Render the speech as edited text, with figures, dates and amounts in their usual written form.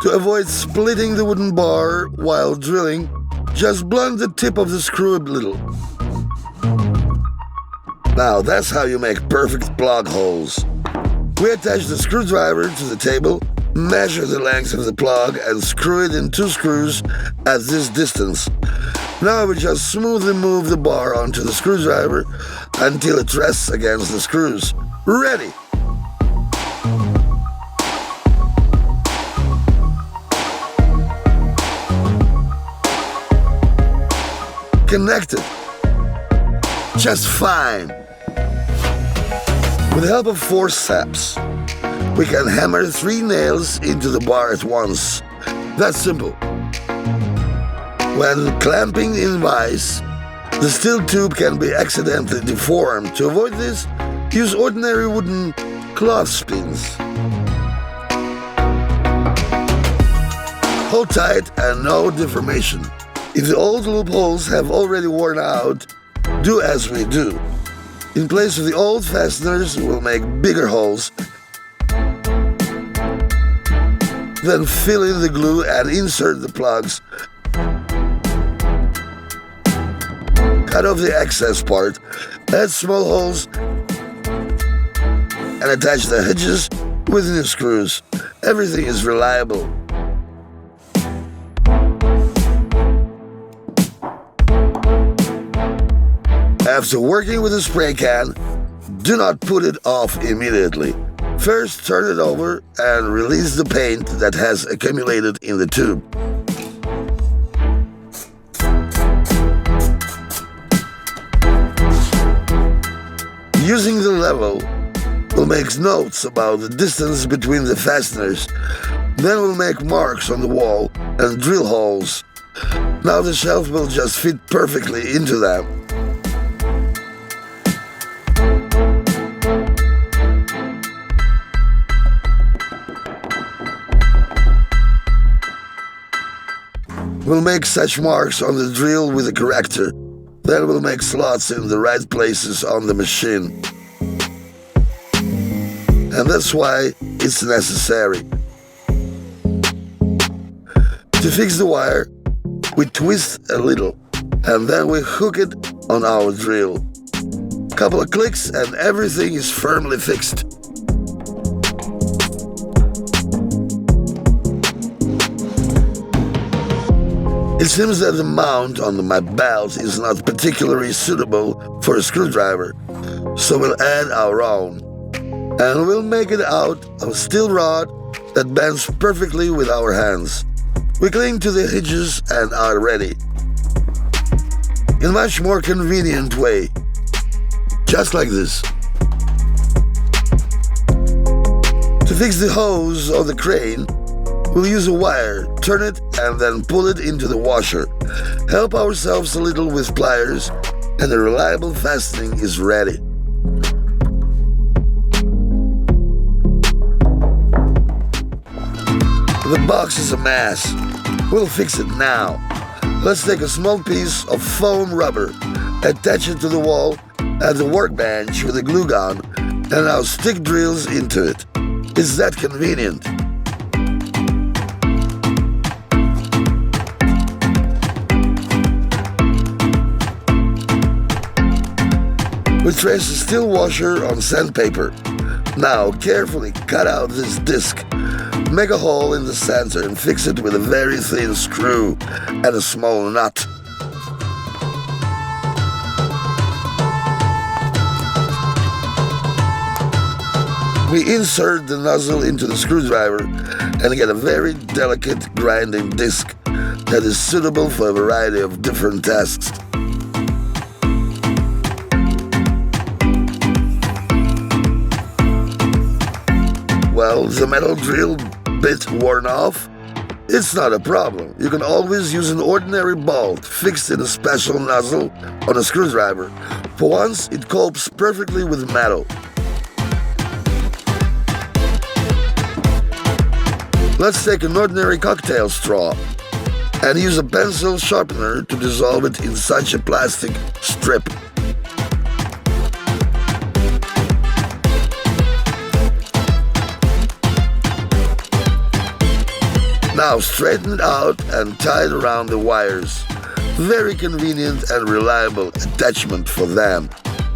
To avoid splitting the wooden bar while drilling, just blunt the tip of the screw a little. Now that's how you make perfect plug holes. We attach the screwdriver to the table, measure the length of the plug and screw it in 2 screws at this distance. Now we just smoothly move the bar onto the screwdriver until it rests against the screws. Ready! Connected. Just fine. With the help of forceps, we can hammer 3 nails into the bar at once. That's simple. When clamping in vise, the steel tube can be accidentally deformed. To avoid this, use ordinary wooden clothespins. Hold tight and no deformation. If the old loopholes have already worn out, do as we do. In place of the old fasteners, we'll make bigger holes. Then fill in the glue and insert the plugs. Cut off the excess part, add small holes, and attach the hinges with new screws. Everything is reliable. After working with a spray can, do not put it off immediately. First, turn it over and release the paint that has accumulated in the tube. Using the level, we'll make notes about the distance between the fasteners. Then we'll make marks on the wall and drill holes. Now the shelf will just fit perfectly into them. We'll make such marks on the drill with a corrector. Then we'll make slots in the right places on the machine. And that's why it's necessary. To fix the wire, we twist a little, and then we hook it on our drill. Couple of clicks and everything is firmly fixed. It seems that the mount on my belt is not particularly suitable for a screwdriver, so we'll add our own. And we'll make it out of a steel rod that bends perfectly with our hands. We cling to the hinges and are ready. In a much more convenient way. Just like this. To fix the hose of the crane, we'll use a wire, turn it, and then pull it into the washer. Help ourselves a little with pliers, and the reliable fastening is ready. The box is a mess. We'll fix it now. Let's take a small piece of foam rubber, attach it to the wall at the workbench with a glue gun, and now stick drills into it. It's that convenient. We trace a steel washer on sandpaper. Now carefully cut out this disc. Make a hole in the center and fix it with a very thin screw and a small nut. We insert the nozzle into the screwdriver and get a very delicate grinding disc that is suitable for a variety of different tasks. Well, the metal drill bit worn off? It's not a problem. You can always use an ordinary bolt fixed in a special nozzle on a screwdriver. For once, it copes perfectly with metal. Let's take an ordinary cocktail straw and use a pencil sharpener to dissolve it in such a plastic strip. Now straighten it out and tie it around the wires. Very convenient and reliable attachment for them.